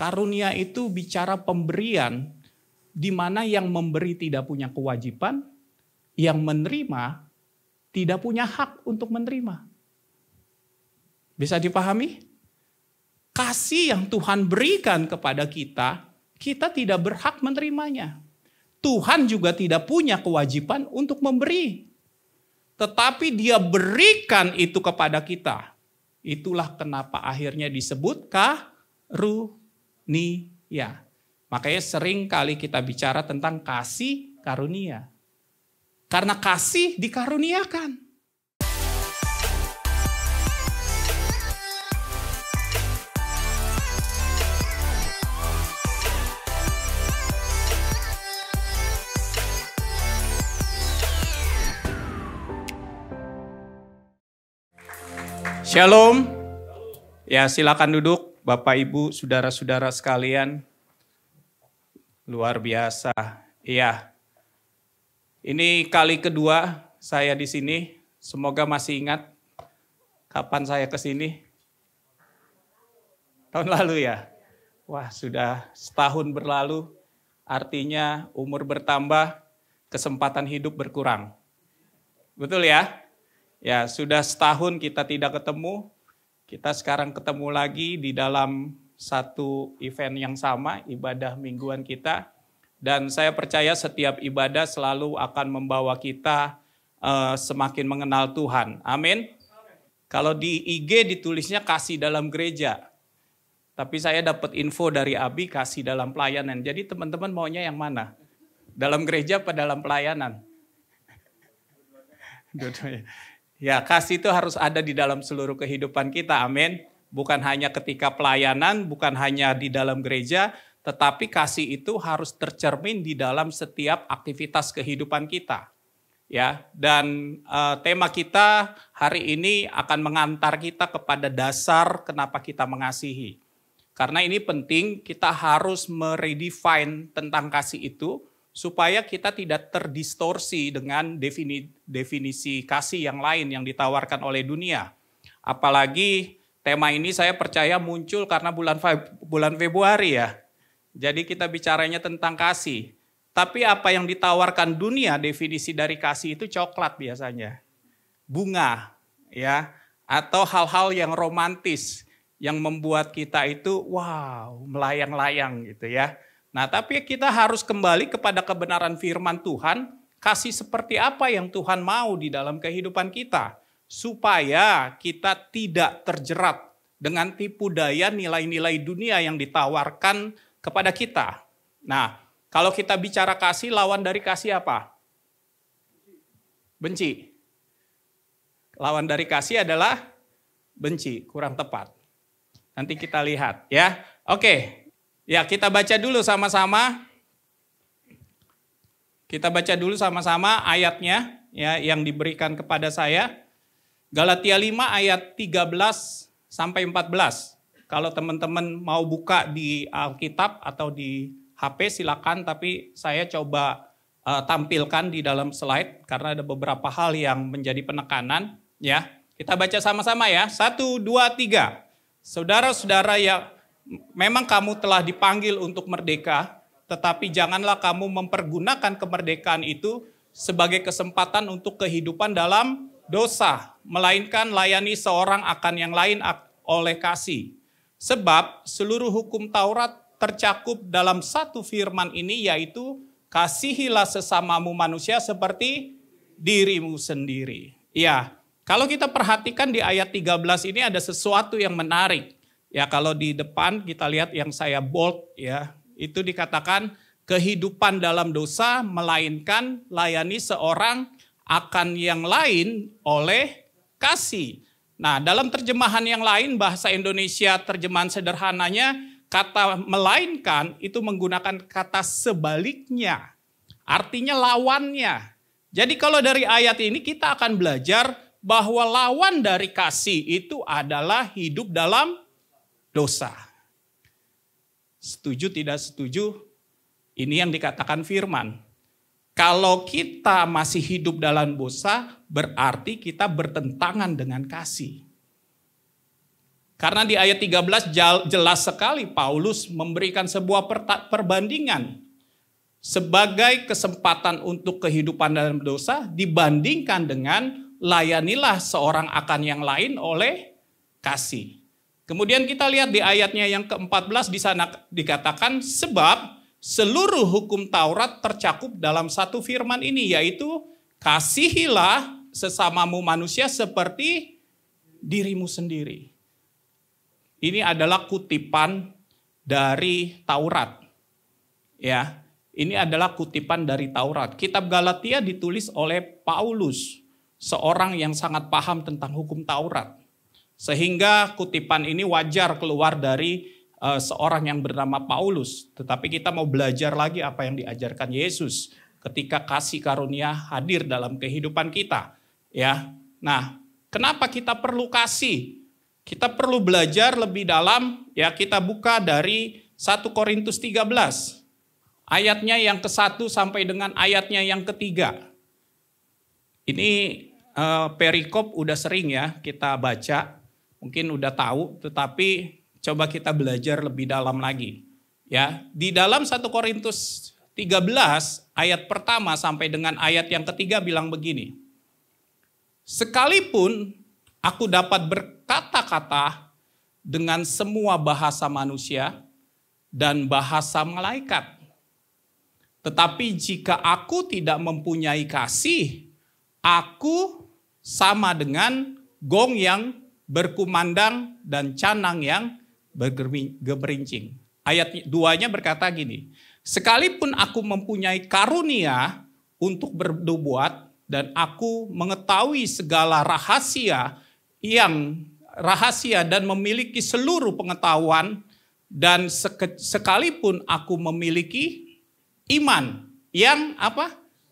Karunia itu bicara pemberian, di mana yang memberi tidak punya kewajiban, yang menerima tidak punya hak untuk menerima. Bisa dipahami? Kasih yang Tuhan berikan kepada kita, kita tidak berhak menerimanya. Tuhan juga tidak punya kewajiban untuk memberi. Tetapi Dia berikan itu kepada kita. Itulah kenapa akhirnya disebut karunia. Makanya sering kali kita bicara tentang kasih karunia. Karena kasih dikaruniakan. Shalom. Ya, silakan duduk Bapak Ibu, saudara-saudara sekalian. Luar biasa. Iya. Ini kali kedua saya di sini. Semoga masih ingat kapan saya ke sini. Tahun lalu ya. Wah, sudah setahun berlalu. Artinya umur bertambah, kesempatan hidup berkurang. Betul ya? Ya, sudah setahun kita tidak ketemu, kita sekarang ketemu lagi di dalam satu event yang sama, ibadah mingguan kita. Dan saya percaya setiap ibadah selalu akan membawa kita semakin mengenal Tuhan. Amin. Kalau di IG ditulisnya kasih dalam gereja. Tapi saya dapat info dari Abi kasih dalam pelayanan. Jadi teman-teman maunya yang mana? Dalam gereja apa dalam pelayanan? Dua-duanya. Ya, kasih itu harus ada di dalam seluruh kehidupan kita, amin. Bukan hanya ketika pelayanan, bukan hanya di dalam gereja, tetapi kasih itu harus tercermin di dalam setiap aktivitas kehidupan kita. Ya, dan tema kita hari ini akan mengantar kita kepada dasar kenapa kita mengasihi. Karena ini penting, kita harus meredefine tentang kasih itu, supaya kita tidak terdistorsi dengan definisi kasih yang lain yang ditawarkan oleh dunia. Apalagi tema ini saya percaya muncul karena bulan Februari ya. Jadi kita bicaranya tentang kasih. Tapi apa yang ditawarkan dunia, definisi dari kasih itu coklat biasanya. Bunga ya, atau hal-hal yang romantis yang membuat kita itu wow, melayang-layang gitu ya. Nah, tapi kita harus kembali kepada kebenaran firman Tuhan, kasih seperti apa yang Tuhan mau di dalam kehidupan kita, supaya kita tidak terjerat dengan tipu daya nilai-nilai dunia yang ditawarkan kepada kita. Nah, kalau kita bicara kasih, lawan dari kasih apa? Benci. Lawan dari kasih adalah benci, kurang tepat. Nanti kita lihat ya. Oke. Ya, kita baca dulu sama-sama. Kita baca dulu sama-sama ayatnya ya yang diberikan kepada saya. Galatia 5 ayat 13 sampai 14. Kalau teman-teman mau buka di Alkitab atau di HP silakan, tapi saya coba tampilkan di dalam slide karena ada beberapa hal yang menjadi penekanan ya. Kita baca sama-sama ya. 1 2 3. Saudara-saudara yang memang kamu telah dipanggil untuk merdeka, tetapi janganlah kamu mempergunakan kemerdekaan itu sebagai kesempatan untuk kehidupan dalam dosa, melainkan layani seorang akan yang lain oleh kasih. Sebab seluruh hukum Taurat tercakup dalam satu firman ini, yaitu kasihilah sesamamu manusia seperti dirimu sendiri. Ya, kalau kita perhatikan di ayat 13 ini ada sesuatu yang menarik. Ya, kalau di depan kita lihat yang saya bold ya, itu dikatakan kehidupan dalam dosa melainkan layani seorang akan yang lain oleh kasih. Nah, dalam terjemahan yang lain bahasa Indonesia terjemahan sederhananya kata melainkan itu menggunakan kata sebaliknya. Artinya lawannya. Jadi kalau dari ayat ini kita akan belajar bahwa lawan dari kasih itu adalah hidup dalam dosa. Setuju tidak setuju? Ini yang dikatakan firman. Kalau kita masih hidup dalam dosa, berarti kita bertentangan dengan kasih. Karena di ayat 13 jelas sekali Paulus memberikan sebuah perbandingan sebagai kesempatan untuk kehidupan dalam dosa dibandingkan dengan layanilah seorang akan yang lain oleh kasih. Kemudian kita lihat di ayatnya yang ke-14 di sana dikatakan sebab seluruh hukum Taurat tercakup dalam satu firman ini, yaitu kasihilah sesamamu manusia seperti dirimu sendiri. Ini adalah kutipan dari Taurat. Ya, ini adalah kutipan dari Taurat. Kitab Galatia ditulis oleh Paulus, seorang yang sangat paham tentang hukum Taurat. Sehingga kutipan ini wajar keluar dari seorang yang bernama Paulus. Tetapi kita mau belajar lagi apa yang diajarkan Yesus ketika kasih karunia hadir dalam kehidupan kita. Ya, nah, kenapa kita perlu kasih? Kita perlu belajar lebih dalam, ya kita buka dari 1 Korintus 13. Ayatnya yang ke-1 sampai dengan ayatnya yang ke-3. Ini perikop udah sering ya kita baca, mungkin udah tahu, tetapi coba kita belajar lebih dalam lagi. Ya, di dalam 1 Korintus 13 ayat pertama sampai dengan ayat yang ke-3 bilang begini. Sekalipun aku dapat berkata-kata dengan semua bahasa manusia dan bahasa malaikat. Tetapi jika aku tidak mempunyai kasih, aku sama dengan gong yang berkumandang dan canang yang bergerincing. Ayat 2-nya berkata gini, sekalipun aku mempunyai karunia untuk bernubuat dan aku mengetahui segala rahasia dan memiliki seluruh pengetahuan dan sekalipun aku memiliki iman yang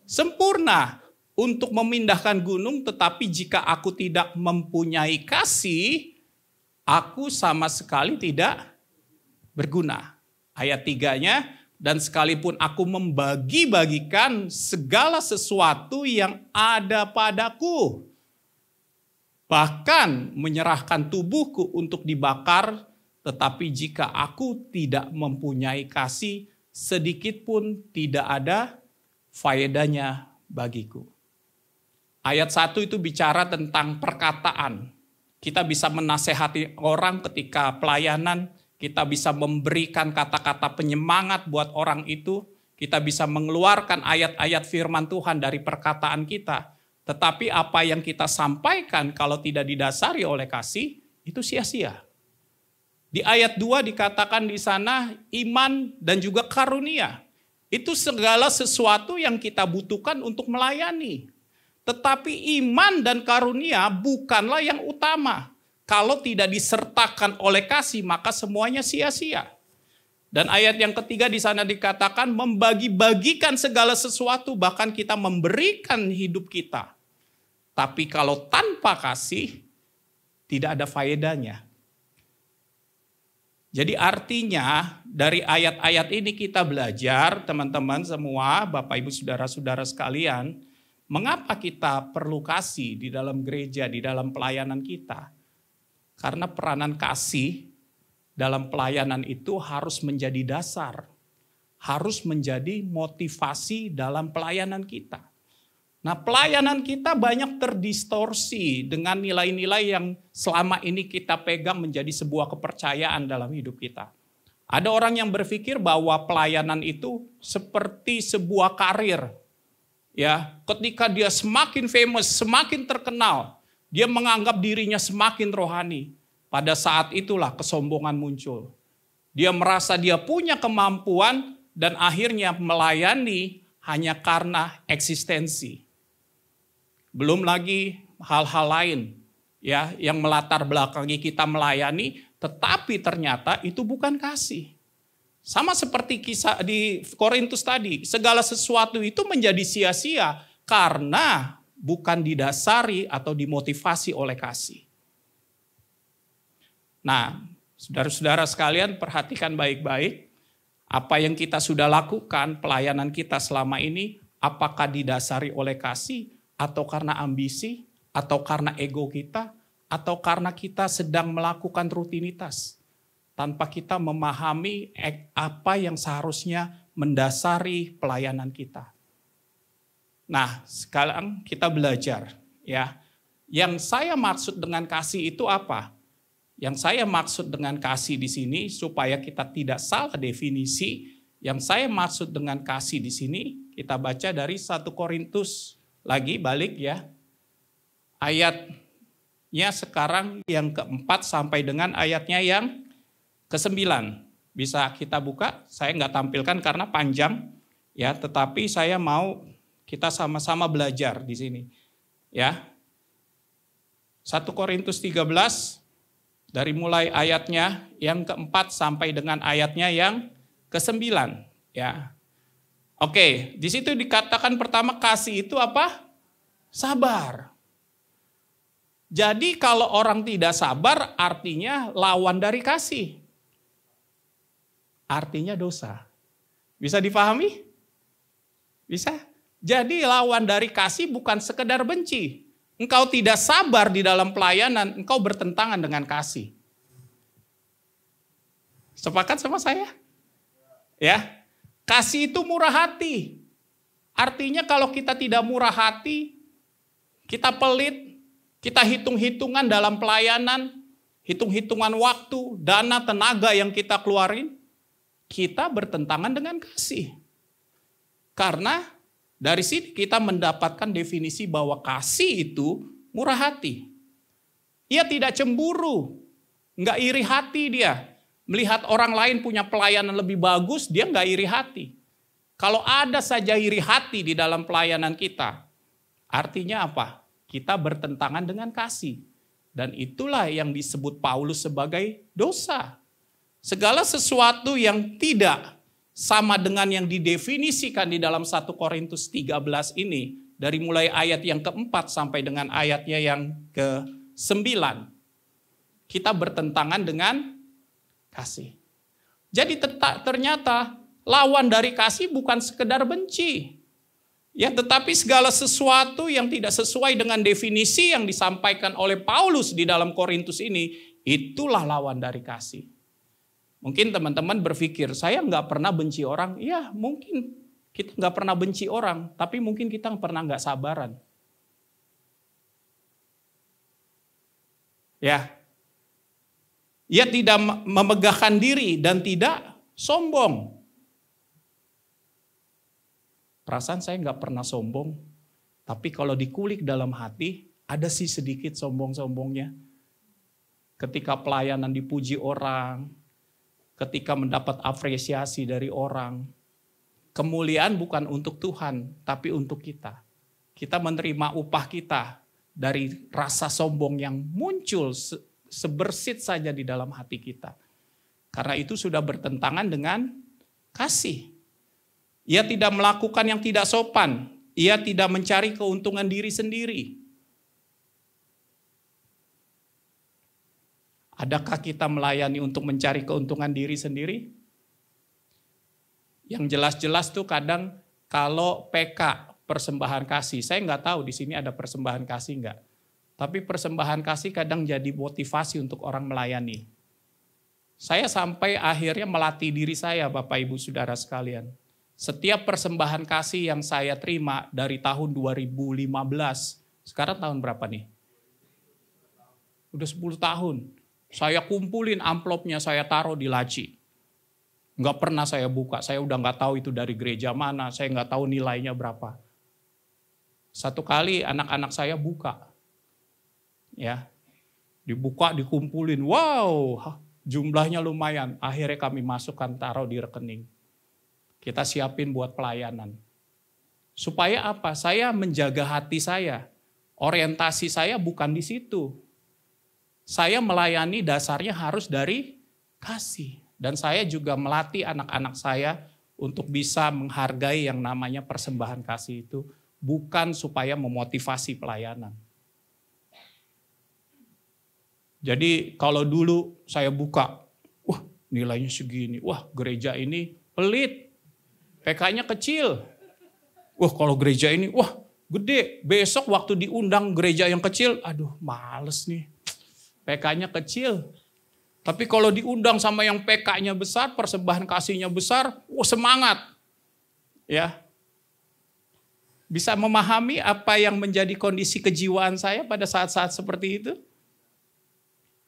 sempurna untuk memindahkan gunung, tetapi jika aku tidak mempunyai kasih, aku sama sekali tidak berguna. Ayat 3-nya, dan sekalipun aku membagi-bagikan segala sesuatu yang ada padaku, bahkan menyerahkan tubuhku untuk dibakar, tetapi jika aku tidak mempunyai kasih, sedikit pun tidak ada faedahnya bagiku. Ayat 1 itu bicara tentang perkataan. Kita bisa menasehati orang ketika pelayanan, kita bisa memberikan kata-kata penyemangat buat orang itu, kita bisa mengeluarkan ayat-ayat firman Tuhan dari perkataan kita. Tetapi apa yang kita sampaikan kalau tidak didasari oleh kasih, itu sia-sia. Di ayat 2 dikatakan di sana iman dan juga karunia. Itu segala sesuatu yang kita butuhkan untuk melayani. Tetapi iman dan karunia bukanlah yang utama. Kalau tidak disertakan oleh kasih, maka semuanya sia-sia. Dan ayat yang ketiga di sana dikatakan membagi-bagikan segala sesuatu, bahkan kita memberikan hidup kita. Tapi kalau tanpa kasih, tidak ada faedahnya. Jadi artinya dari ayat-ayat ini kita belajar, teman-teman semua, Bapak Ibu Saudara-saudara sekalian, mengapa kita perlu kasih di dalam gereja, di dalam pelayanan kita? Karena peranan kasih dalam pelayanan itu harus menjadi dasar, harus menjadi motivasi dalam pelayanan kita. Nah, pelayanan kita banyak terdistorsi dengan nilai-nilai yang selama ini kita pegang menjadi sebuah kepercayaan dalam hidup kita. Ada orang yang berpikir bahwa pelayanan itu seperti sebuah karir. Ya, ketika dia semakin famous, semakin terkenal, dia menganggap dirinya semakin rohani. Pada saat itulah kesombongan muncul. Dia merasa dia punya kemampuan dan akhirnya melayani hanya karena eksistensi. Belum lagi hal-hal lain ya yang melatar belakangi kita melayani, tetapi ternyata itu bukan kasih. Sama seperti kisah di Korintus tadi, segala sesuatu itu menjadi sia-sia karena bukan didasari atau dimotivasi oleh kasih. Nah, saudara-saudara sekalian perhatikan baik-baik apa yang kita sudah lakukan, pelayanan kita selama ini, apakah didasari oleh kasih, atau karena ambisi, atau karena ego kita, atau karena kita sedang melakukan rutinitas tanpa kita memahami apa yang seharusnya mendasari pelayanan kita. Nah, sekarang kita belajar ya. Yang saya maksud dengan kasih itu apa? Yang saya maksud dengan kasih di sini supaya kita tidak salah definisi, yang saya maksud dengan kasih di sini kita baca dari 1 Korintus lagi balik ya. Ayatnya sekarang yang keempat sampai dengan ayatnya yang ke-9. Bisa kita buka, saya nggak tampilkan karena panjang ya, tetapi saya mau kita sama-sama belajar di sini. Ya. 1 Korintus 13 dari mulai ayatnya yang keempat sampai dengan ayatnya yang ke-9 ya. Oke, di situ dikatakan pertama kasih itu apa? Sabar. Jadi kalau orang tidak sabar artinya lawan dari kasih. Artinya dosa. Bisa dipahami? Bisa? Jadi lawan dari kasih bukan sekedar benci. Engkau tidak sabar di dalam pelayanan, engkau bertentangan dengan kasih. Sepakat sama saya? Ya. Kasih itu murah hati. Artinya kalau kita tidak murah hati, kita pelit, kita hitung-hitungan dalam pelayanan, hitung-hitungan waktu, dana, tenaga yang kita keluarin, kita bertentangan dengan kasih. Karena dari sini kita mendapatkan definisi bahwa kasih itu murah hati. Ia tidak cemburu, nggak iri hati dia. Melihat orang lain punya pelayanan lebih bagus, dia nggak iri hati. Kalau ada saja iri hati di dalam pelayanan kita, artinya apa? Kita bertentangan dengan kasih. Dan itulah yang disebut Paulus sebagai dosa. Segala sesuatu yang tidak sama dengan yang didefinisikan di dalam 1 Korintus 13 ini, dari mulai ayat yang keempat sampai dengan ayatnya yang ke-9, kita bertentangan dengan kasih. Jadi ternyata lawan dari kasih bukan sekedar benci. Ya, tetapi segala sesuatu yang tidak sesuai dengan definisi yang disampaikan oleh Paulus di dalam Korintus ini, itulah lawan dari kasih. Mungkin teman-teman berpikir, saya nggak pernah benci orang. Ya, mungkin kita nggak pernah benci orang, tapi mungkin kita pernah nggak sabaran. Ya, ia tidak memegahkan diri dan tidak sombong. Perasaan saya nggak pernah sombong, tapi kalau dikulik dalam hati, ada sih sedikit sombong-sombongnya. Ketika pelayanan dipuji orang, ketika mendapat apresiasi dari orang, kemuliaan bukan untuk Tuhan, tapi untuk kita. Kita menerima upah kita dari rasa sombong yang muncul sebersit saja di dalam hati kita. Karena itu sudah bertentangan dengan kasih. Ia tidak melakukan yang tidak sopan. Ia tidak mencari keuntungan diri sendiri. Adakah kita melayani untuk mencari keuntungan diri sendiri? Yang jelas-jelas tuh kadang kalau PK, persembahan kasih, saya nggak tahu di sini ada persembahan kasih nggak. Tapi persembahan kasih kadang jadi motivasi untuk orang melayani. Saya sampai akhirnya melatih diri saya, Bapak Ibu Saudara sekalian. Setiap persembahan kasih yang saya terima dari tahun 2015, sekarang tahun berapa nih? Udah 10 tahun. Saya kumpulin amplopnya, saya taruh di laci. Nggak pernah saya buka, saya udah nggak tahu itu dari gereja mana, saya nggak tahu nilainya berapa. Satu kali anak-anak saya buka. Ya, dibuka, dikumpulin, wow, jumlahnya lumayan. Akhirnya kami masukkan, taruh di rekening. Kita siapin buat pelayanan. Supaya apa? Saya menjaga hati saya. Orientasi saya bukan di situ. Saya melayani dasarnya harus dari kasih. Dan saya juga melatih anak-anak saya untuk bisa menghargai yang namanya persembahan kasih itu. Bukan supaya memotivasi pelayanan. Jadi kalau dulu saya buka, wah nilainya segini, wah gereja ini pelit, PK-nya kecil. Wah kalau gereja ini, wah gede, besok waktu diundang gereja yang kecil, aduh males nih. PK-nya kecil. Tapi kalau diundang sama yang PK-nya besar, persembahan kasihnya besar, semangat. Ya. Bisa memahami apa yang menjadi kondisi kejiwaan saya pada saat-saat seperti itu?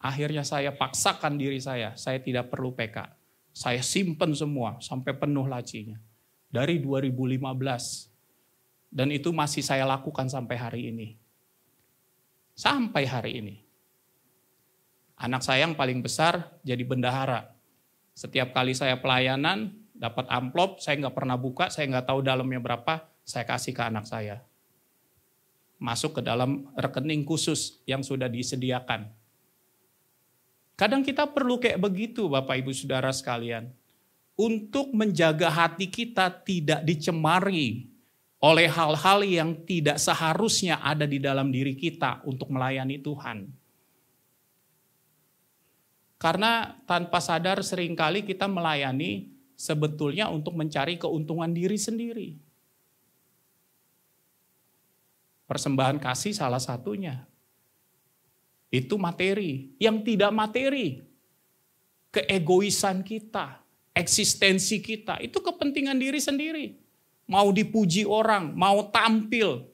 Akhirnya saya paksakan diri saya tidak perlu PK. Saya simpen semua sampai penuh lacinya. Dari 2015. Dan itu masih saya lakukan sampai hari ini. Sampai hari ini. Anak saya yang paling besar jadi bendahara. Setiap kali saya pelayanan, dapat amplop, saya nggak pernah buka, saya nggak tahu dalamnya berapa, saya kasih ke anak saya. Masuk ke dalam rekening khusus yang sudah disediakan. Kadang kita perlu kayak begitu Bapak Ibu Saudara sekalian. Untuk menjaga hati kita tidak dicemari oleh hal-hal yang tidak seharusnya ada di dalam diri kita untuk melayani Tuhan. Karena tanpa sadar seringkali kita melayani sebetulnya untuk mencari keuntungan diri sendiri. Persembahan kasih salah satunya. Itu materi. Yang tidak materi, keegoisan kita, eksistensi kita, itu kepentingan diri sendiri. Mau dipuji orang, mau tampil.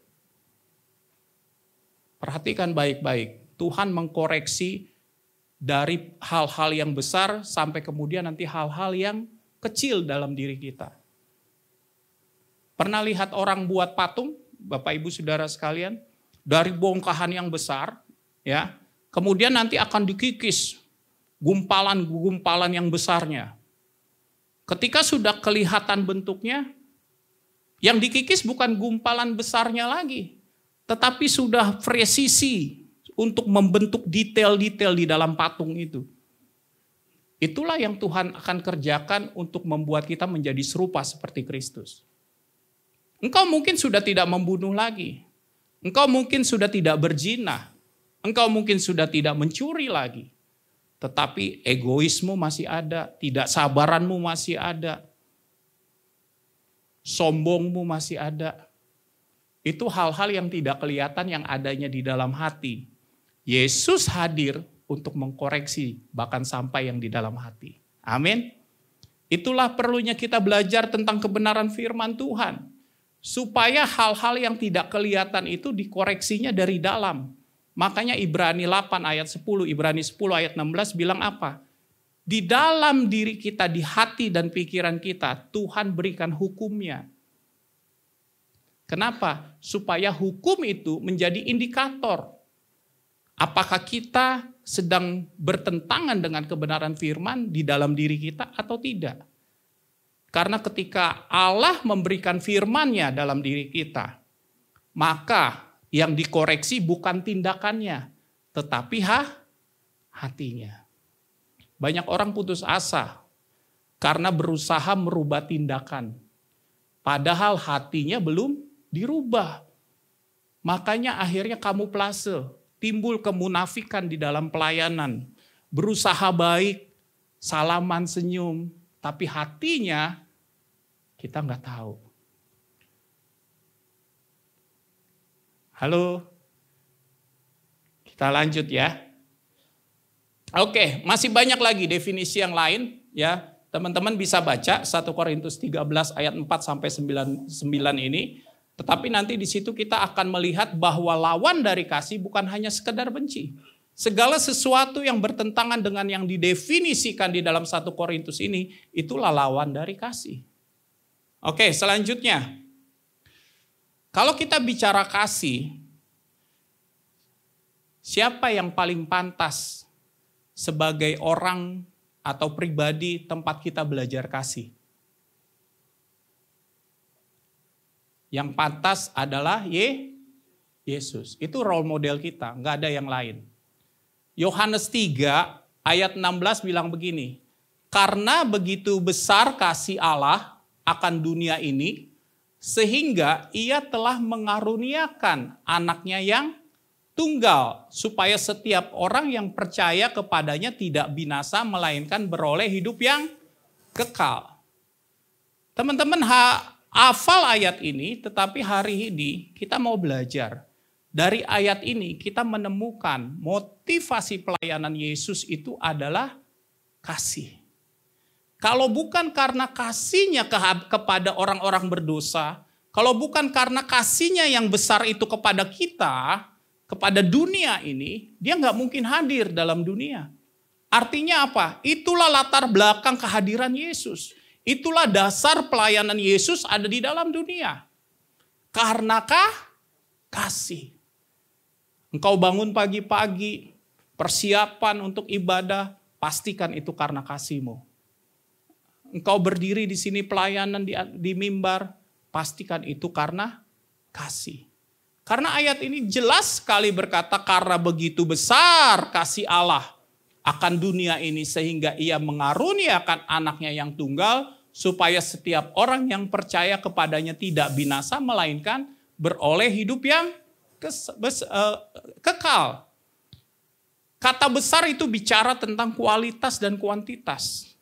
Perhatikan baik-baik, Tuhan mengkoreksi dari hal-hal yang besar sampai kemudian nanti hal-hal yang kecil dalam diri kita. Pernah lihat orang buat patung, Bapak Ibu Saudara sekalian, dari bongkahan yang besar, ya, kemudian nanti akan dikikis gumpalan-gumpalan yang besarnya. Ketika sudah kelihatan bentuknya, yang dikikis bukan gumpalan besarnya lagi, tetapi sudah presisi untuk membentuk detail-detail di dalam patung itu. Itulah yang Tuhan akan kerjakan untuk membuat kita menjadi serupa seperti Kristus. Engkau mungkin sudah tidak membunuh lagi. Engkau mungkin sudah tidak berzina. Engkau mungkin sudah tidak mencuri lagi. Tetapi egoismu masih ada, tidak sabaranmu masih ada. Sombongmu masih ada. Itu hal-hal yang tidak kelihatan yang adanya di dalam hati. Yesus hadir untuk mengkoreksi bahkan sampai yang di dalam hati. Amin. Itulah perlunya kita belajar tentang kebenaran firman Tuhan. Supaya hal-hal yang tidak kelihatan itu dikoreksinya dari dalam. Makanya Ibrani 8 ayat 10, Ibrani 10 ayat 16 bilang apa? Di dalam diri kita, di hati dan pikiran kita, Tuhan berikan hukumnya. Kenapa? Supaya hukum itu menjadi indikator. Apakah kita sedang bertentangan dengan kebenaran firman di dalam diri kita atau tidak? Karena ketika Allah memberikan firman-Nya dalam diri kita, maka yang dikoreksi bukan tindakannya, tetapi hatinya. Banyak orang putus asa karena berusaha merubah tindakan. Padahal hatinya belum dirubah. Makanya akhirnya kamuflase, timbul kemunafikan di dalam pelayanan. Berusaha baik, salaman senyum, tapi hatinya kita nggak tahu. Halo, kita lanjut ya. Oke, masih banyak lagi definisi yang lain ya. Teman-teman bisa baca 1 Korintus 13 ayat 4 sampai 9 ini. Tetapi nanti di situ kita akan melihat bahwa lawan dari kasih bukan hanya sekedar benci. Segala sesuatu yang bertentangan dengan yang didefinisikan di dalam 1 Korintus ini, itulah lawan dari kasih. Oke, selanjutnya. Kalau kita bicara kasih, siapa yang paling pantas sebagai orang atau pribadi tempat kita belajar kasih? Yang pantas adalah Yesus. Itu role model kita, nggak ada yang lain. Yohanes 3 ayat 16 bilang begini, karena begitu besar kasih Allah akan dunia ini, sehingga ia telah mengaruniakan anaknya yang tunggal, supaya setiap orang yang percaya kepadanya tidak binasa, melainkan beroleh hidup yang kekal. Teman-teman hafal ayat ini, tetapi hari ini kita mau belajar Dari ayat ini kita menemukan motivasi pelayanan Yesus itu adalah kasih. Kalau bukan karena kasihnya kepada orang-orang berdosa, kalau bukan karena kasihnya yang besar itu kepada kita, kepada dunia ini, dia nggak mungkin hadir dalam dunia. Artinya apa? Itulah latar belakang kehadiran Yesus. Itulah dasar pelayanan Yesus ada di dalam dunia. Karenakah kasih. Engkau bangun pagi-pagi, persiapan untuk ibadah, pastikan itu karena kasih-Mu. Engkau berdiri di sini pelayanan di mimbar, pastikan itu karena kasih. Karena ayat ini jelas sekali berkata, karena begitu besar kasih Allah akan dunia ini sehingga ia mengaruniakan anaknya yang tunggal, supaya setiap orang yang percaya kepadanya tidak binasa, melainkan beroleh hidup yang kekal. Kata besar itu bicara tentang kualitas dan kuantitas.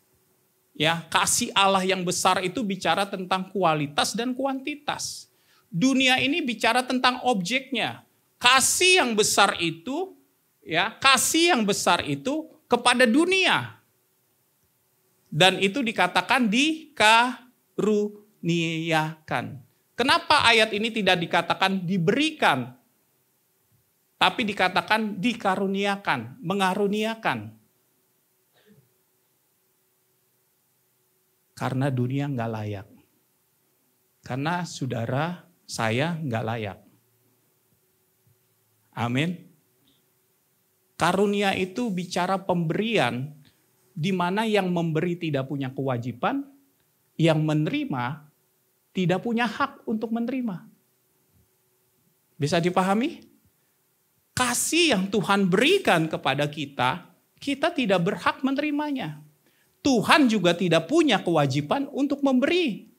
Ya, kasih Allah yang besar itu bicara tentang kualitas dan kuantitas. Dunia ini bicara tentang objeknya. Kasih yang besar itu, ya, kasih yang besar itu kepada dunia. Dan itu dikatakan dikaruniakan. Kenapa ayat ini tidak dikatakan diberikan, tapi dikatakan dikaruniakan, mengaruniakan? Karena dunia nggak layak. Karena saudara saya nggak layak. Amin. Karunia itu bicara pemberian, di mana yang memberi tidak punya kewajiban, yang menerima tidak punya hak untuk menerima. Bisa dipahami? Kasih yang Tuhan berikan kepada kita, kita tidak berhak menerimanya. Tuhan juga tidak punya kewajiban untuk memberi.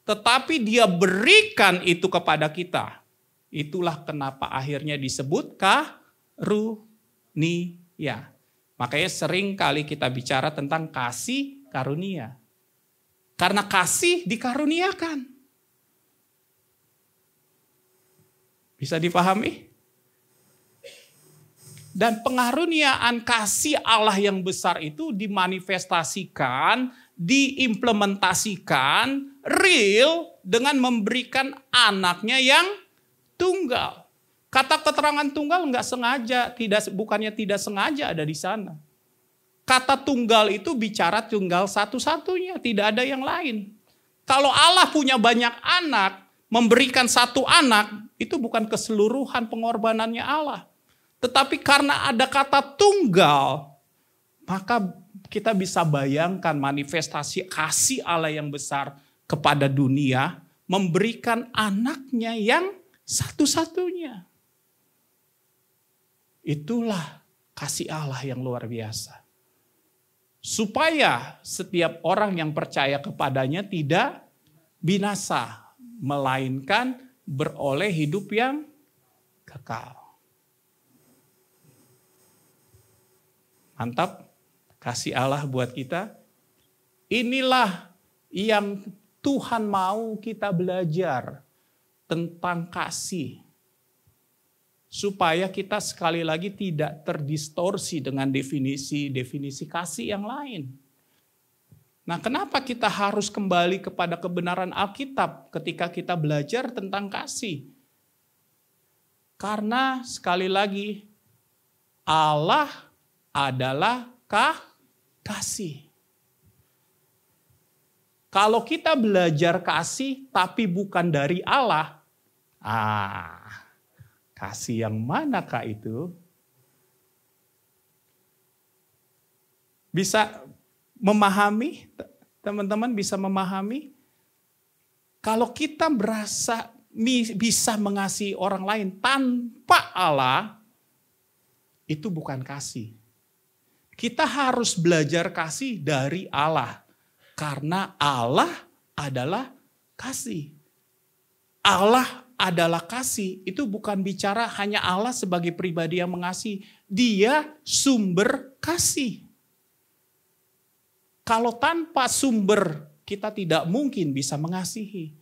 Tetapi Dia berikan itu kepada kita. Itulah kenapa akhirnya disebut karunia. Makanya sering kali kita bicara tentang kasih karunia. Karena kasih dikaruniakan. Bisa dipahami? Dan pengaruniaan kasih Allah yang besar itu dimanifestasikan, diimplementasikan, real dengan memberikan anaknya yang tunggal. Kata keterangan tunggal nggak sengaja, bukannya tidak sengaja ada di sana. Kata tunggal itu bicara tunggal satu-satunya, tidak ada yang lain. Kalau Allah punya banyak anak, memberikan satu anak, itu bukan keseluruhan pengorbanannya Allah. Tetapi karena ada kata tunggal, maka kita bisa bayangkan manifestasi kasih Allah yang besar kepada dunia, memberikan anaknya yang satu-satunya. Itulah kasih Allah yang luar biasa. Supaya setiap orang yang percaya kepadanya tidak binasa, melainkan beroleh hidup yang kekal. Mantap, kasih Allah buat kita. Inilah yang Tuhan mau kita belajar tentang kasih. Supaya kita sekali lagi tidak terdistorsi dengan definisi-definisi kasih yang lain. Nah, kenapa kita harus kembali kepada kebenaran Alkitab ketika kita belajar tentang kasih? Karena sekali lagi, Allah adalah kasih. Kalau kita belajar kasih tapi bukan dari Allah, kasih yang manakah itu? Bisa memahami? Teman-teman bisa memahami? Kalau kita berasa bisa mengasihi orang lain tanpa Allah, itu bukan kasih. Kita harus belajar kasih dari Allah. Karena Allah adalah kasih. Allah adalah kasih, itu bukan bicara hanya Allah sebagai pribadi yang mengasihi. Dia sumber kasih. Kalau tanpa sumber, kita tidak mungkin bisa mengasihi.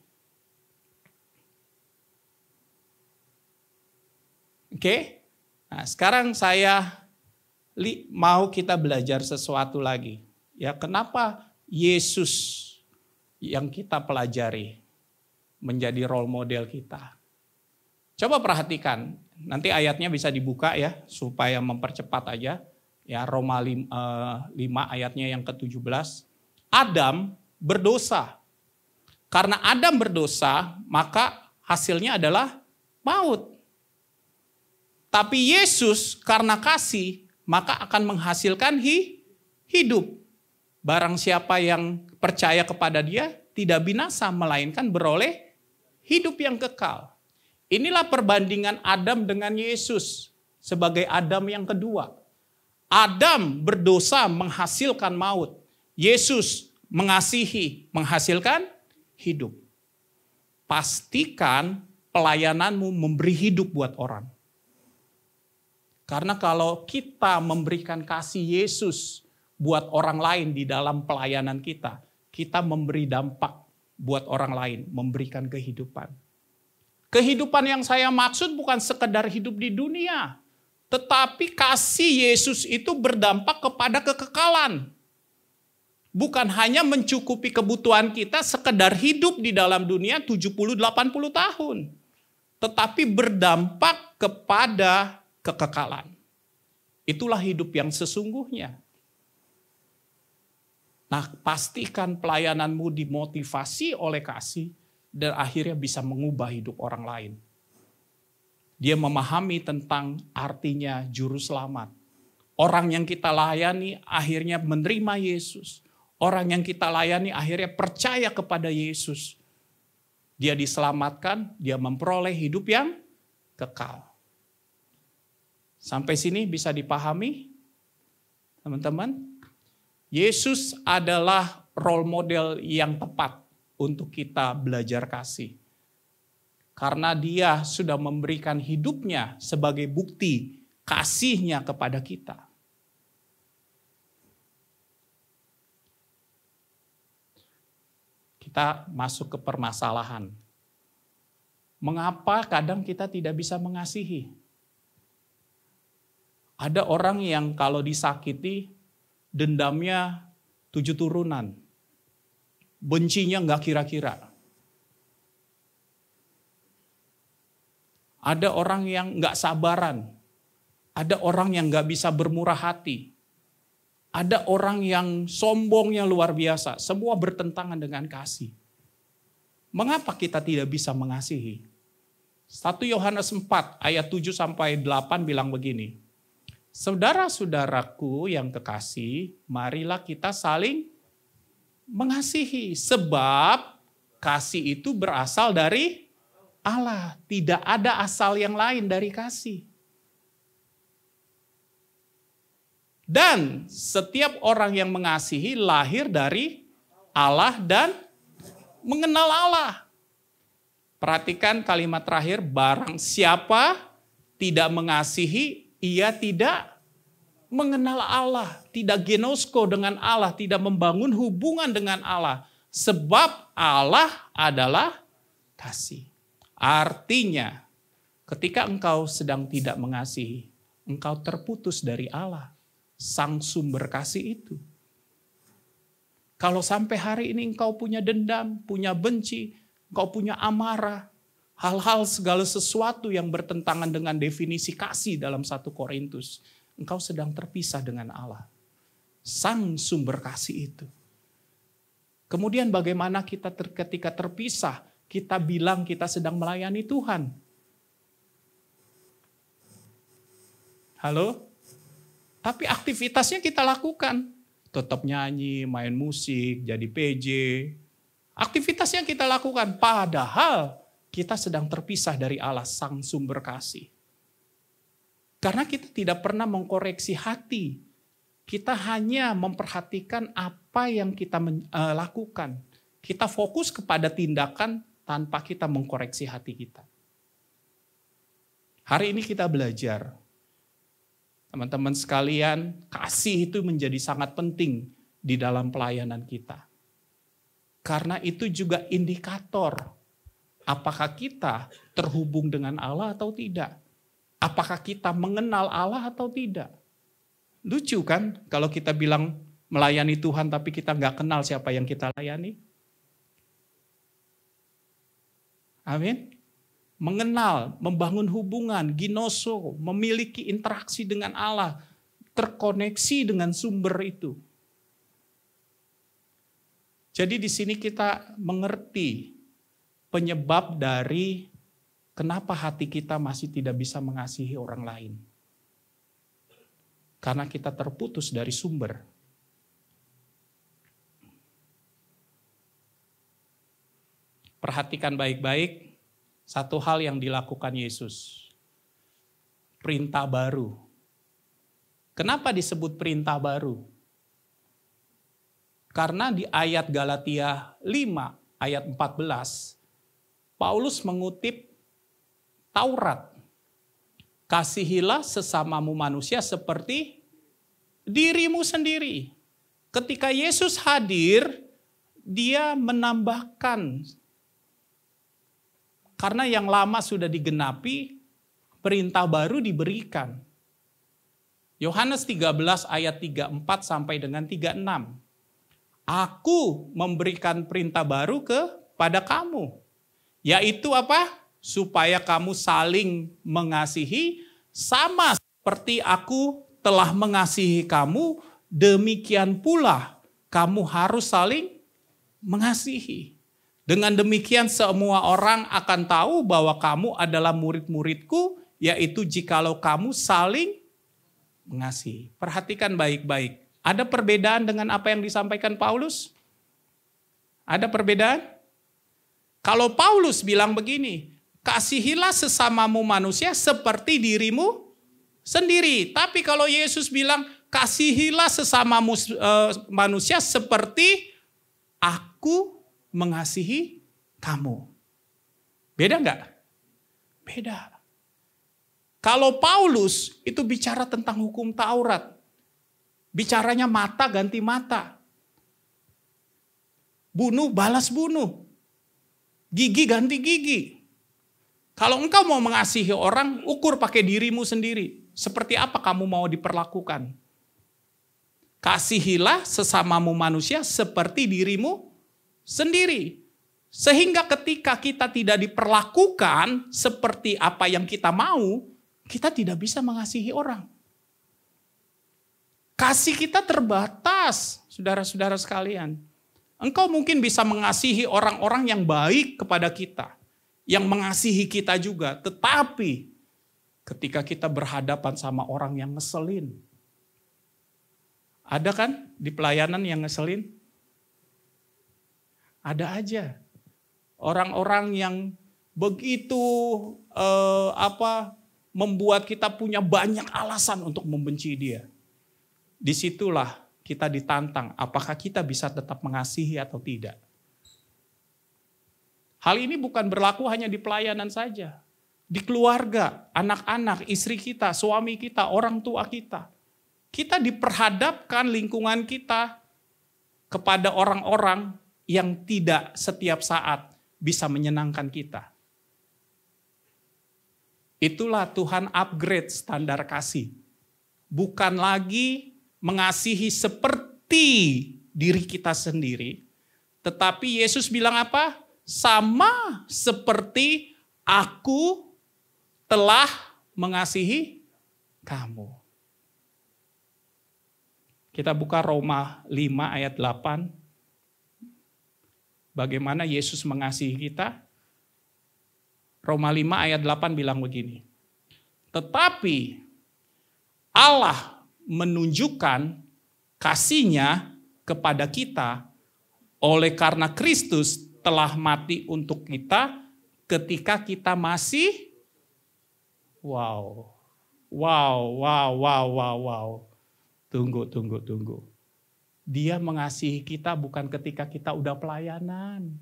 Oke? Nah, sekarang saya mau kita belajar sesuatu lagi. Ya, kenapa Yesus yang kita pelajari menjadi role model kita? Coba perhatikan, nanti ayatnya bisa dibuka ya, supaya mempercepat aja. Ya, Roma 5 ayatnya yang ke-17. Adam berdosa. Karena Adam berdosa, maka hasilnya adalah maut. Tapi Yesus karena kasih, maka akan menghasilkan hidup. Barang siapa yang percaya kepada Dia, tidak binasa, melainkan beroleh hidup yang kekal. Inilah perbandingan Adam dengan Yesus sebagai Adam yang kedua. Adam berdosa menghasilkan maut. Yesus mengasihi menghasilkan hidup. Pastikan pelayananmu memberi hidup buat orang. Karena kalau kita memberikan kasih Yesus buat orang lain di dalam pelayanan kita, kita memberi dampak buat orang lain, memberikan kehidupan. Kehidupan yang saya maksud bukan sekedar hidup di dunia, tetapi kasih Yesus itu berdampak kepada kekekalan. Bukan hanya mencukupi kebutuhan kita sekedar hidup di dalam dunia 70-80 tahun. Tetapi berdampak kepada kekekalan. Itulah hidup yang sesungguhnya. Nah, pastikan pelayananmu dimotivasi oleh kasih dan akhirnya bisa mengubah hidup orang lain. Dia memahami tentang artinya juru selamat. Orang yang kita layani akhirnya menerima Yesus. Orang yang kita layani akhirnya percaya kepada Yesus. Dia diselamatkan, dia memperoleh hidup yang kekal. Sampai sini bisa dipahami, teman-teman? Yesus adalah role model yang tepat untuk kita belajar kasih. Karena Dia sudah memberikan hidupnya sebagai bukti kasihnya kepada kita. Kita masuk ke permasalahan. Mengapa kadang kita tidak bisa mengasihi? Ada orang yang kalau disakiti, dendamnya 7 turunan. Bencinya nggak kira-kira. Ada orang yang nggak sabaran. Ada orang yang nggak bisa bermurah hati. Ada orang yang sombongnya luar biasa. Semua bertentangan dengan kasih. Mengapa kita tidak bisa mengasihi? 1 Yohanes 4 ayat 7-8 bilang begini. Saudara-saudaraku yang kekasih, marilah kita saling mengasihi. Sebab kasih itu berasal dari Allah. Tidak ada asal yang lain dari kasih. Dan setiap orang yang mengasihi lahir dari Allah dan mengenal Allah. Perhatikan kalimat terakhir, barang siapa tidak mengasihi, ia tidak mengenal Allah, tidak genosko dengan Allah, tidak membangun hubungan dengan Allah. Sebab Allah adalah kasih. Artinya, ketika engkau sedang tidak mengasihi, engkau terputus dari Allah, sang sumber kasih itu. Kalau sampai hari ini engkau punya dendam, punya benci, engkau punya amarah, hal-hal segala sesuatu yang bertentangan dengan definisi kasih dalam 1 Korintus. Engkau sedang terpisah dengan Allah. Sang sumber kasih itu. Kemudian bagaimana kita ketika terpisah, kita bilang kita sedang melayani Tuhan. Halo? Tapi aktivitasnya kita lakukan. Tetap nyanyi, main musik, jadi PJ. Aktivitasnya kita lakukan. Padahal kita sedang terpisah dari Allah, sang sumber kasih. Karena kita tidak pernah mengkoreksi hati. Kita hanya memperhatikan apa yang kita lakukan. Kita fokus kepada tindakan tanpa kita mengkoreksi hati kita. Hari ini kita belajar. Teman-teman sekalian, kasih itu menjadi sangat penting di dalam pelayanan kita. Karena itu juga indikator apakah kita terhubung dengan Allah atau tidak. Apakah kita mengenal Allah atau tidak? Lucu kan kalau kita bilang melayani Tuhan tapi kita nggak kenal siapa yang kita layani. Amin. Mengenal, membangun hubungan, ginoso, memiliki interaksi dengan Allah, terkoneksi dengan sumber itu. Jadi di sini kita mengerti penyebab dari kenapa hati kita masih tidak bisa mengasihi orang lain. Karena kita terputus dari sumber. Perhatikan baik-baik satu hal yang dilakukan Yesus. Perintah baru. Kenapa disebut perintah baru? Karena di ayat Galatia 5 ayat 14, Paulus mengutip Taurat. Kasihilah sesamamu manusia seperti dirimu sendiri. Ketika Yesus hadir, dia menambahkan. Karena yang lama sudah digenapi, perintah baru diberikan. Yohanes 13 ayat 34 sampai dengan 36. Aku memberikan perintah baru kepada kamu. Yaitu apa? Supaya kamu saling mengasihi sama seperti aku telah mengasihi kamu, demikian pula kamu harus saling mengasihi. Dengan demikian semua orang akan tahu bahwa kamu adalah murid-muridku, yaitu jikalau kamu saling mengasihi. Perhatikan baik-baik. Ada perbedaan dengan apa yang disampaikan Paulus? Ada perbedaan? Kalau Paulus bilang begini, kasihilah sesamamu manusia seperti dirimu sendiri. Tapi kalau Yesus bilang, kasihilah sesamamu manusia seperti aku mengasihi kamu. Beda enggak? Beda. Kalau Paulus itu bicara tentang hukum Taurat. Bicaranya mata ganti mata. Bunuh balas bunuh. Gigi ganti gigi. Kalau engkau mau mengasihi orang, ukur pakai dirimu sendiri. Seperti apa kamu mau diperlakukan? Kasihilah sesamamu manusia seperti dirimu sendiri. Sehingga ketika kita tidak diperlakukan seperti apa yang kita mau, kita tidak bisa mengasihi orang. Kasih kita terbatas, saudara-saudara sekalian. Engkau mungkin bisa mengasihi orang-orang yang baik kepada kita, yang mengasihi kita juga, tetapi ketika kita berhadapan sama orang yang ngeselin. Ada kan di pelayanan yang ngeselin? Ada aja. Orang-orang yang begitu membuat kita punya banyak alasan untuk membenci dia. Disitulah kita ditantang, apakah kita bisa tetap mengasihi atau tidak. Hal ini bukan berlaku hanya di pelayanan saja. Di keluarga, anak-anak, istri kita, suami kita, orang tua kita. Kita diperhadapkan lingkungan kita kepada orang-orang yang tidak setiap saat bisa menyenangkan kita. Itulah Tuhan upgrade standar kasih. Bukan lagi mengasihi seperti diri kita sendiri. Tetapi Yesus bilang apa? Sama seperti aku telah mengasihi kamu. Kita buka Roma 5 ayat 8. Bagaimana Yesus mengasihi kita? Roma 5 ayat 8 bilang begini. Tetapi Allah menunjukkan kasih-Nya kepada kita oleh karena Kristus telah mati untuk kita ketika kita masih wow. Tunggu. Dia mengasihi kita bukan ketika kita udah pelayanan.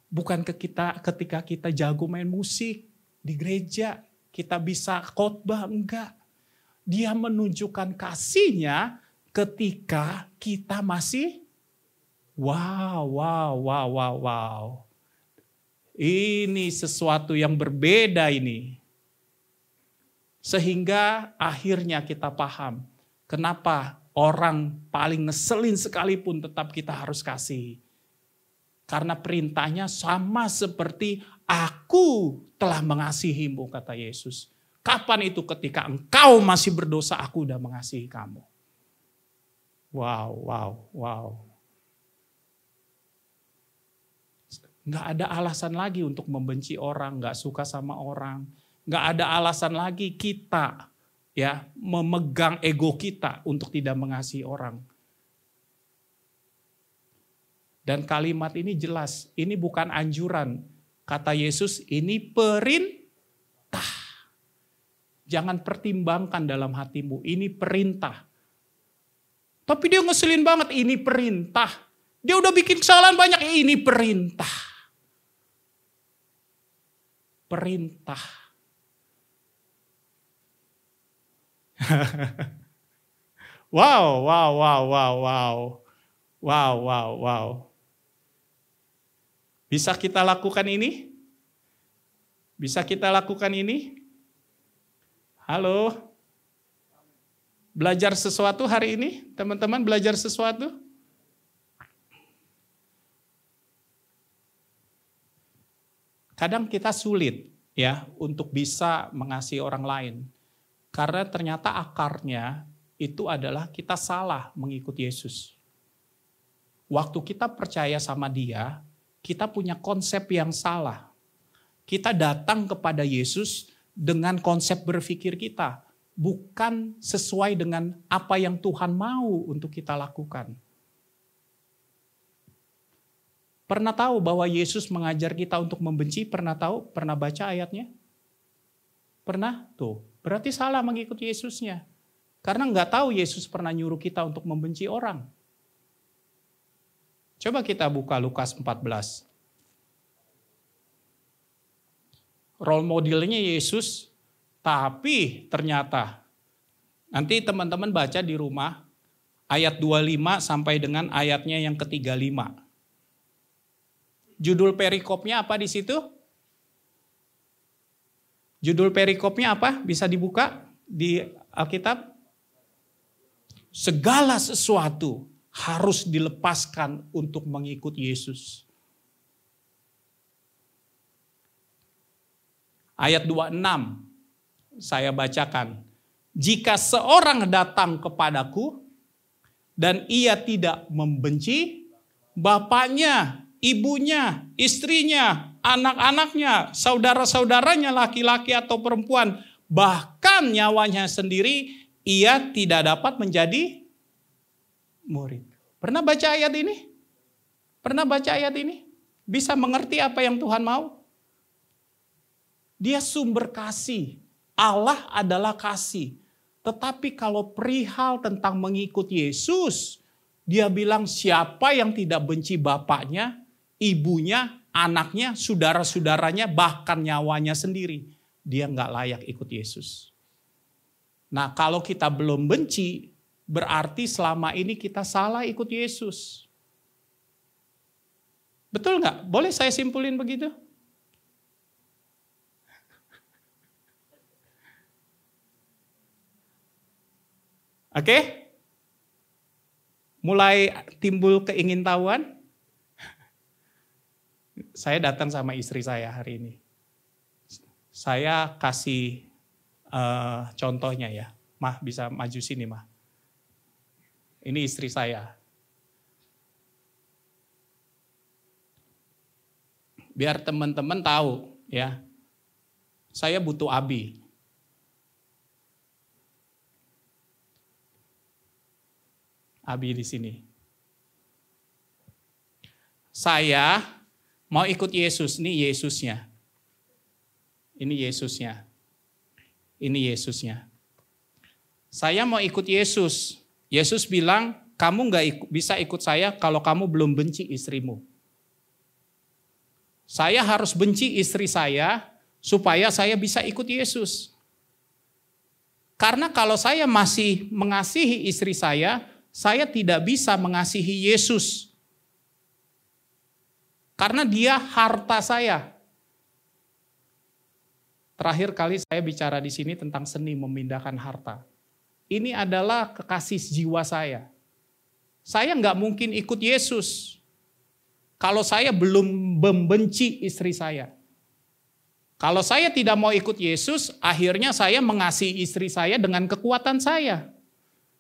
Bukan ketika kita jago main musik di gereja. Kita bisa khotbah, enggak. Dia menunjukkan kasih-Nya ketika kita masih wow. Ini sesuatu yang berbeda ini. Sehingga akhirnya kita paham kenapa orang paling ngeselin sekalipun tetap kita harus kasih. Karena perintahnya sama seperti aku telah mengasihimu, kata Yesus. Kapan itu? Ketika engkau masih berdosa, aku udah mengasihi kamu. Wow. Nggak ada alasan lagi untuk membenci orang, nggak suka sama orang. Nggak ada alasan lagi kita ya memegang ego kita untuk tidak mengasihi orang. Dan kalimat ini jelas, ini bukan anjuran. Kata Yesus, ini perintah. Jangan pertimbangkan dalam hatimu, ini perintah. Tapi dia ngeselin banget, ini perintah. Dia udah bikin kesalahan banyak, ini perintah. Perintah. Wow. Bisa kita lakukan ini? Bisa kita lakukan ini? Halo? Belajar sesuatu hari ini? Teman-teman belajar sesuatu? Kadang kita sulit ya untuk bisa mengasihi orang lain. Karena ternyata akarnya itu adalah kita salah mengikuti Yesus. Waktu kita percaya sama Dia, kita punya konsep yang salah. Kita datang kepada Yesus dengan konsep berpikir kita, bukan sesuai dengan apa yang Tuhan mau untuk kita lakukan. Pernah tahu bahwa Yesus mengajar kita untuk membenci? Pernah tahu? Pernah baca ayatnya? Pernah? Tuh, berarti salah mengikuti Yesusnya. Karena nggak tahu Yesus pernah nyuruh kita untuk membenci orang. Coba kita buka Lukas 14. Role modelnya Yesus, tapi ternyata, nanti teman-teman baca di rumah, ayat 25 sampai dengan ayatnya yang ke-35. Judul perikopnya apa di situ? Judul perikopnya apa? Bisa dibuka di Alkitab? Segala sesuatu harus dilepaskan untuk mengikut Yesus. Ayat 26 saya bacakan. Jika seorang datang kepadaku dan ia tidak membenci bapaknya, ibunya, istrinya, anak-anaknya, saudara-saudaranya laki-laki atau perempuan, bahkan nyawanya sendiri, ia tidak dapat menjadi murid. Pernah baca ayat ini? Pernah baca ayat ini? Bisa mengerti apa yang Tuhan mau? Dia sumber kasih. Allah adalah kasih. Tetapi kalau perihal tentang mengikut Yesus, dia bilang siapa yang tidak benci bapaknya, ibunya, anaknya, saudara-saudaranya, bahkan nyawanya sendiri, dia nggak layak ikut Yesus. Nah, kalau kita belum benci, berarti selama ini kita salah ikut Yesus. Betul nggak? Boleh saya simpulin begitu? Oke? Mulai timbul keingintahuan. Saya datang sama istri saya hari ini. Saya kasih contohnya ya. Mah bisa maju sini mah. Ini istri saya. Biar teman-teman tahu ya. Saya butuh Abi. Abi di sini. Saya mau ikut Yesus, ini Yesusnya. Ini Yesusnya. Ini Yesusnya. Saya mau ikut Yesus. Yesus bilang, kamu nggak bisa ikut saya kalau kamu belum benci istrimu. Saya harus benci istri saya supaya saya bisa ikut Yesus. Karena kalau saya masih mengasihi istri saya tidak bisa mengasihi Yesus. Karena dia harta saya. terakhir kali saya bicara di sini tentang seni memindahkan harta. Ini adalah kekasih jiwa saya. Saya nggak mungkin ikut Yesus kalau saya belum membenci istri saya. Kalau saya tidak mau ikut Yesus, akhirnya saya mengasihi istri saya dengan kekuatan saya.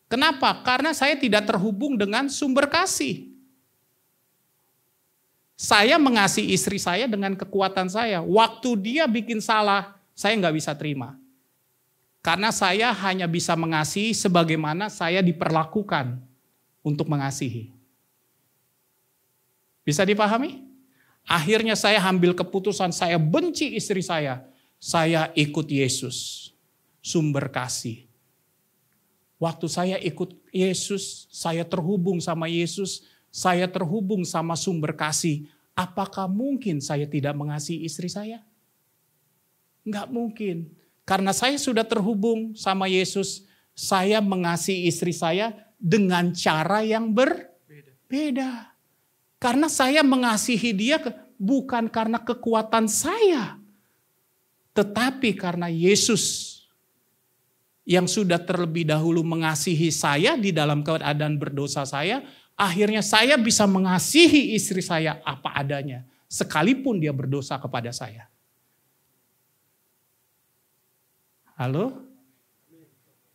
Kenapa? Karena saya tidak terhubung dengan sumber kasih. Saya mengasihi istri saya dengan kekuatan saya. Waktu dia bikin salah, saya nggak bisa terima. Karena saya hanya bisa mengasihi sebagaimana saya diperlakukan untuk mengasihi. Bisa dipahami? Akhirnya saya ambil keputusan, saya benci istri saya ikut Yesus, sumber kasih. Waktu saya ikut Yesus, saya terhubung sama Yesus, saya terhubung sama sumber kasih. Apakah mungkin saya tidak mengasihi istri saya? Enggak mungkin. Karena saya sudah terhubung sama Yesus, saya mengasihi istri saya dengan cara yang berbeda. Karena saya mengasihi dia bukan karena kekuatan saya, tetapi karena Yesus yang sudah terlebih dahulu mengasihi saya di dalam keadaan berdosa saya, akhirnya saya bisa mengasihi istri saya apa adanya, sekalipun dia berdosa kepada saya. Halo?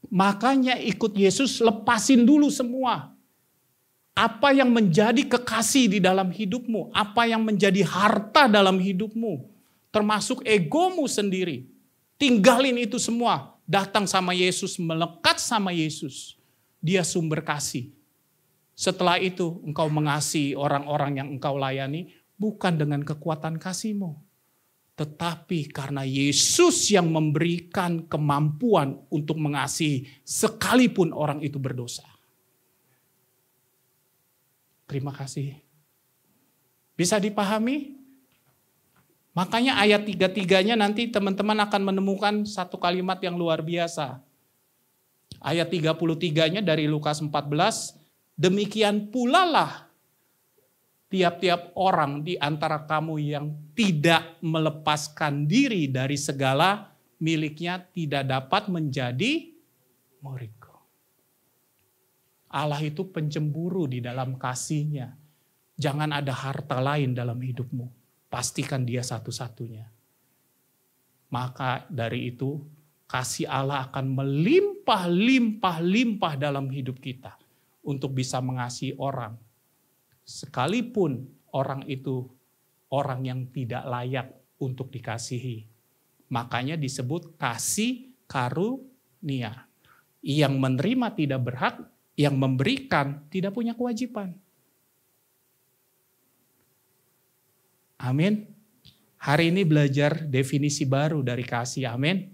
Makanya ikut Yesus, lepasin dulu semua. Apa yang menjadi kekasih di dalam hidupmu, apa yang menjadi harta dalam hidupmu, termasuk egomu sendiri. Tinggalin itu semua, datang sama Yesus, melekat sama Yesus. Dia sumber kasih. Setelah itu engkau mengasihi orang-orang yang engkau layani, bukan dengan kekuatan kasihmu. Tetapi karena Yesus yang memberikan kemampuan untuk mengasihi sekalipun orang itu berdosa. Terima kasih. Bisa dipahami? Makanya ayat 3-3-nya nanti teman-teman akan menemukan satu kalimat yang luar biasa. Ayat 33-nya dari Lukas 14, demikian pula lah tiap-tiap orang di antara kamu yang tidak melepaskan diri dari segala miliknya tidak dapat menjadi muridku. Allah itu pencemburu di dalam kasih-Nya. Jangan ada harta lain dalam hidupmu. Pastikan dia satu-satunya. Maka dari itu kasih Allah akan melimpah dalam hidup kita untuk bisa mengasihi orang. Sekalipun orang itu orang yang tidak layak untuk dikasihi. Makanya disebut kasih karunia. Yang menerima tidak berhak, yang memberikan tidak punya kewajiban. Amin. Hari ini belajar definisi baru dari kasih. Amin.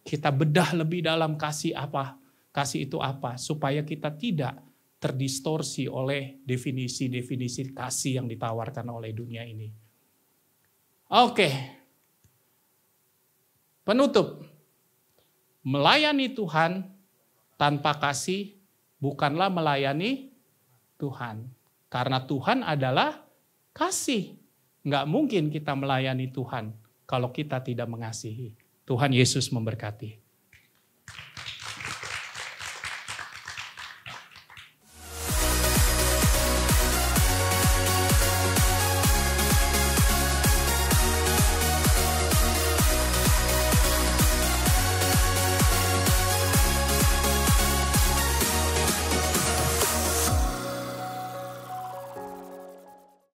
Kita bedah lebih dalam kasih apa? Kasih itu apa? Supaya kita tidak terdistorsi oleh definisi-definisi kasih yang ditawarkan oleh dunia ini. Oke. Penutup. Melayani Tuhan tanpa kasih bukanlah melayani Tuhan. Karena Tuhan adalah kasih. Nggak mungkin kita melayani Tuhan kalau kita tidak mengasihi. Tuhan Yesus memberkati.